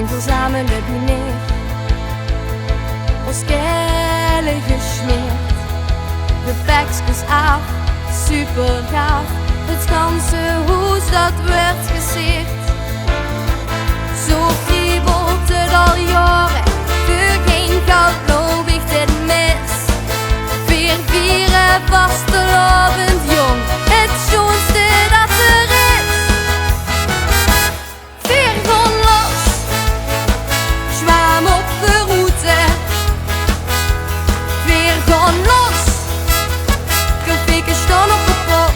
enkel samen met u neer. Ons kellen gesmeerd, de bekjes af, super gaaf. Het ganse huis dat werd gesierd. Zo kriebelt het al jaren, voor geen goud loop ik dit mis. Vier vieren vastelovend jong, het schoonste dat er is. Vier gewoon los, zwam op de route. Vier gewoon los, koffie staan op de pot.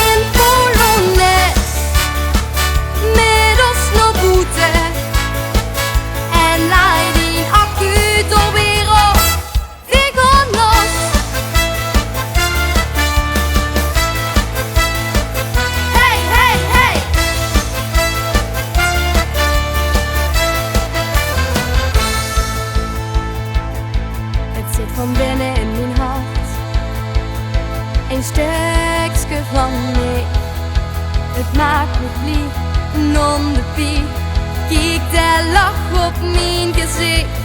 In Polonaise, met ons nog boete. En laat die accu door weer op. Vier gewoon los. Hey, hey, hey. Het zit van binnen in mijn hart, een stukje van mij. Het maakt me blij, non de pie. Kijk de lach op mijn gezicht.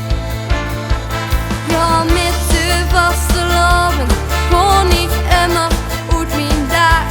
Ja, met de vaste loven kon ik immer uit mijn dag.